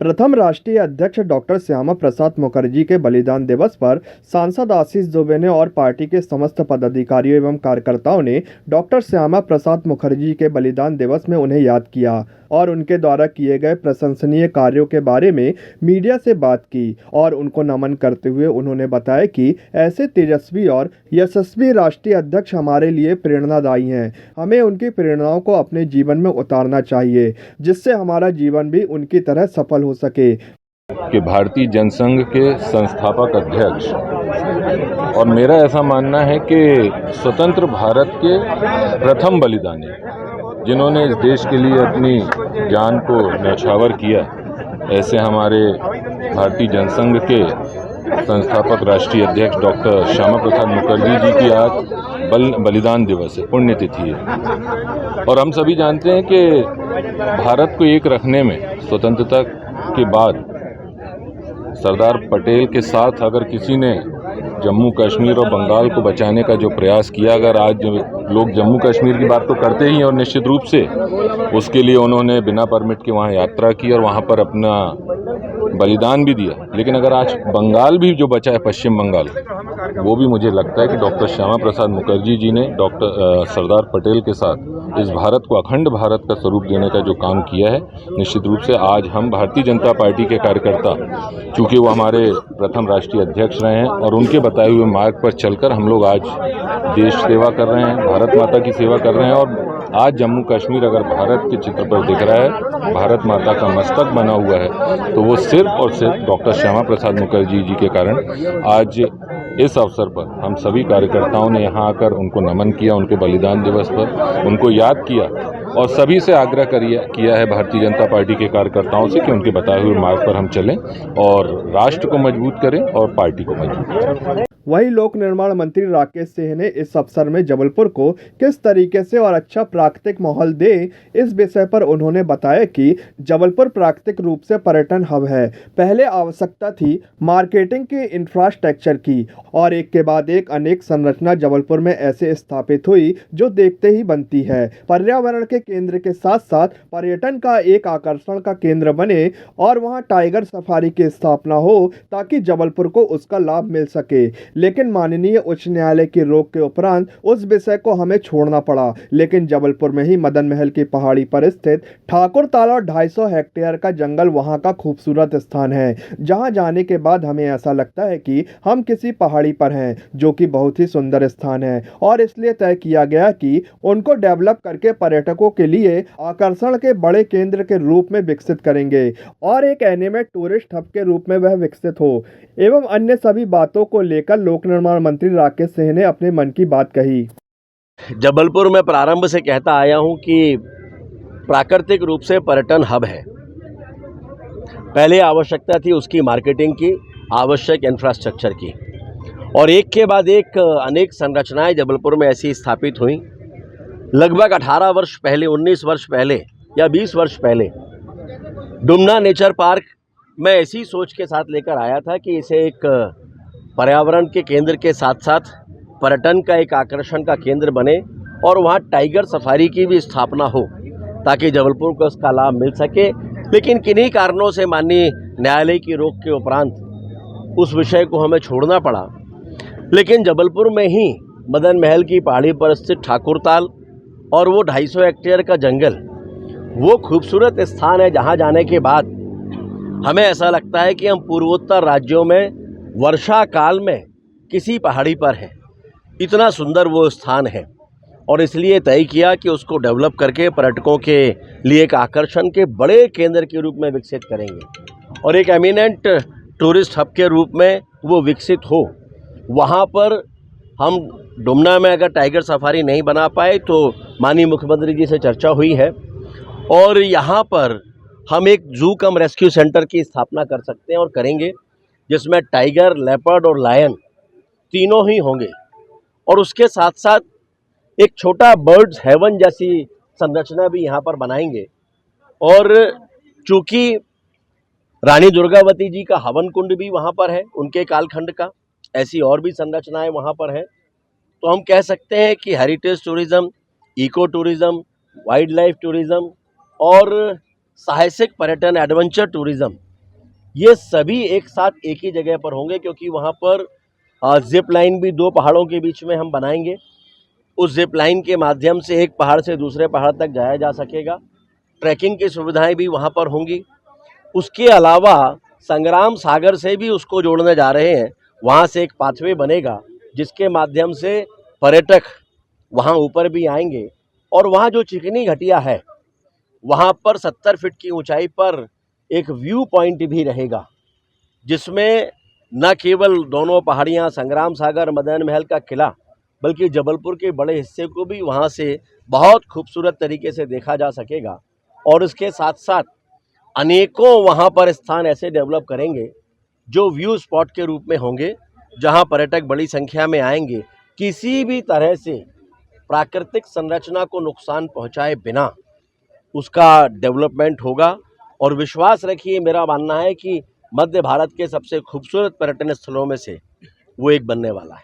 प्रथम राष्ट्रीय अध्यक्ष डॉक्टर श्यामा प्रसाद मुखर्जी के बलिदान दिवस पर सांसद आशीष दुबे ने और पार्टी के समस्त पदाधिकारियों एवं कार्यकर्ताओं ने डॉक्टर श्यामा प्रसाद मुखर्जी के बलिदान दिवस में उन्हें याद किया और उनके द्वारा किए गए प्रशंसनीय कार्यों के बारे में मीडिया से बात की और उनको नमन करते हुए उन्होंने बताया कि ऐसे तेजस्वी और यशस्वी राष्ट्रीय अध्यक्ष हमारे लिए प्रेरणादायी हैं। हमें उनकी प्रेरणाओं को अपने जीवन में उतारना चाहिए, जिससे हमारा जीवन भी उनकी तरह सफल हो सके। कि भारतीय जनसंघ के संस्थापक अध्यक्ष और मेरा ऐसा मानना है कि स्वतंत्र भारत के प्रथम बलिदानी, जिन्होंने इस देश के लिए अपनी जान को न्यौछावर किया, ऐसे हमारे भारतीय जनसंघ के संस्थापक राष्ट्रीय अध्यक्ष डॉक्टर श्यामा प्रसाद मुखर्जी जी की आज बलिदान दिवस है, पुण्यतिथि है। और हम सभी जानते हैं कि भारत को एक रखने में स्वतंत्रता के बाद सरदार पटेल के साथ अगर किसी ने जम्मू कश्मीर और बंगाल को बचाने का जो प्रयास किया, अगर आज लोग जम्मू कश्मीर की बात तो करते ही और निश्चित रूप से उसके लिए उन्होंने बिना परमिट के वहाँ यात्रा की और वहाँ पर अपना बलिदान भी दिया, लेकिन अगर आज बंगाल भी जो बचा है, पश्चिम बंगाल, वो भी मुझे लगता है कि डॉक्टर श्यामा प्रसाद मुखर्जी जी ने डॉक्टर सरदार पटेल के साथ इस भारत को अखंड भारत का स्वरूप देने का जो काम किया है, निश्चित रूप से आज हम भारतीय जनता पार्टी के कार्यकर्ता, चूँकि वो हमारे प्रथम राष्ट्रीय अध्यक्ष रहे हैं और उनके बताए हुए मार्ग पर चलकर हम लोग आज देश सेवा कर रहे हैं, भारत माता की सेवा कर रहे हैं। और आज जम्मू कश्मीर अगर भारत के चित्र पर दिख रहा है, भारत माता का मस्तक बना हुआ है, तो वो सिर्फ और सिर्फ डॉक्टर श्यामा प्रसाद मुखर्जी जी के कारण आज इस अवसर पर हम सभी कार्यकर्ताओं ने यहाँ आकर उनको नमन किया, उनके बलिदान दिवस पर उनको याद किया और सभी से आग्रह किया है भारतीय जनता पार्टी के कार्यकर्ताओं से कि उनके बताए हुए मार्ग पर हम चलें और राष्ट्र को मजबूत करें और पार्टी को मजबूत करें। वहीं लोक निर्माण मंत्री राकेश सिंह ने इस अवसर में जबलपुर को किस तरीके से और अच्छा प्राकृतिक माहौल दे, इस विषय पर उन्होंने बताया कि जबलपुर प्राकृतिक रूप से पर्यटन हब है। पहले आवश्यकता थी मार्केटिंग की, इंफ्रास्ट्रक्चर की, और एक के बाद एक अनेक संरचना जबलपुर में ऐसे स्थापित हुई जो देखते ही बनती है। पर्यावरण के केंद्र के साथ साथ पर्यटन का एक आकर्षण का केंद्र बने और वहाँ टाइगर सफारी की स्थापना हो ताकि जबलपुर को उसका लाभ मिल सके। लेकिन माननीय उच्च न्यायालय की रोक के उपरांत उस विषय को हमें छोड़ना पड़ा। लेकिन जबलपुर में ही मदन महल की पहाड़ी पर स्थित ठाकुर ताल 250 हेक्टेयर का जंगल वहां का खूबसूरत स्थान है, जहां जाने के बाद हमें ऐसा लगता है कि हम किसी पहाड़ी पर हैं, जो कि बहुत ही सुंदर स्थान है। और इसलिए तय किया गया कि उनको डेवलप करके पर्यटकों के लिए आकर्षण के बड़े केंद्र के रूप में विकसित करेंगे और एक एनिमेट टूरिस्ट हब के रूप में वह विकसित हो। एवं अन्य सभी बातों को लेकर लोक निर्माण मंत्री राकेश सिंह ने अपने मन की बात कही। जबलपुर में प्रारंभ से कहता आया हूं कि प्राकृतिक रूप से पर्यटन हब है। पहले आवश्यकता थी उसकी मार्केटिंग की, आवश्यक इंफ्रास्ट्रक्चर की, और एक के बाद एक अनेक संरचनाएं जबलपुर में ऐसी स्थापित हुई। लगभग 18 वर्ष पहले, 19 वर्ष पहले या 20 वर्ष पहले डुमना नेचर पार्क मैं ऐसी सोच के साथ लेकर आया था कि इसे एक पर्यावरण के केंद्र के साथ साथ पर्यटन का एक आकर्षण का केंद्र बने और वहाँ टाइगर सफारी की भी स्थापना हो ताकि जबलपुर को उसका लाभ मिल सके। लेकिन किन्हीं कारणों से माननीय न्यायालय की रोक के उपरांत उस विषय को हमें छोड़ना पड़ा। लेकिन जबलपुर में ही मदन महल की पहाड़ी पर स्थित ठाकुर ताल और वो 250 हेक्टेयर का जंगल, वो खूबसूरत स्थान है जहाँ जाने के बाद हमें ऐसा लगता है कि हम पूर्वोत्तर राज्यों में वर्षा काल में किसी पहाड़ी पर हैं। इतना सुंदर वो स्थान है और इसलिए तय किया कि उसको डेवलप करके पर्यटकों के लिए एक आकर्षण के बड़े केंद्र के रूप में विकसित करेंगे और एक एमिनेंट टूरिस्ट हब के रूप में वो विकसित हो। वहाँ पर हम डुमना में अगर टाइगर सफारी नहीं बना पाए तो माननीय मुख्यमंत्री जी से चर्चा हुई है और यहाँ पर हम एक जू कम रेस्क्यू सेंटर की स्थापना कर सकते हैं और करेंगे, जिसमें टाइगर, लेपर्ड और लायन तीनों ही होंगे और उसके साथ साथ एक छोटा बर्ड्स हेवन जैसी संरचना भी यहाँ पर बनाएंगे। और चूँकि रानी दुर्गावती जी का हवन कुंड भी वहाँ पर है, उनके कालखंड का, ऐसी और भी संरचनाएं वहाँ पर हैं, तो हम कह सकते हैं कि heritage tourism, eco tourism, wildlife tourism और साहसिक पर्यटन, एडवेंचर टूरिज़्म, ये सभी एक साथ एक ही जगह पर होंगे, क्योंकि वहाँ पर जिप लाइन भी 2 पहाड़ों के बीच में हम बनाएंगे। उस जिप लाइन के माध्यम से एक पहाड़ से दूसरे पहाड़ तक जाया जा सकेगा। ट्रैकिंग की सुविधाएं भी वहाँ पर होंगी। उसके अलावा संग्राम सागर से भी उसको जोड़ने जा रहे हैं। वहाँ से एक पाथवे बनेगा जिसके माध्यम से पर्यटक वहाँ ऊपर भी आएंगे। और वहाँ जो चिकनी घटिया है वहाँ पर 70 फीट की ऊंचाई पर एक व्यू पॉइंट भी रहेगा, जिसमें न केवल दोनों पहाड़ियाँ संग्राम सागर, मदन महल का किला, बल्कि जबलपुर के बड़े हिस्से को भी वहाँ से बहुत खूबसूरत तरीके से देखा जा सकेगा। और इसके साथ साथ अनेकों वहाँ पर स्थान ऐसे डेवलप करेंगे जो व्यू स्पॉट के रूप में होंगे, जहाँ पर्यटक बड़ी संख्या में आएंगे। किसी भी तरह से प्राकृतिक संरचना को नुकसान पहुँचाए बिना उसका डेवलपमेंट होगा। और विश्वास रखिए, मेरा मानना है कि मध्य भारत के सबसे खूबसूरत पर्यटन स्थलों में से वो एक बनने वाला है।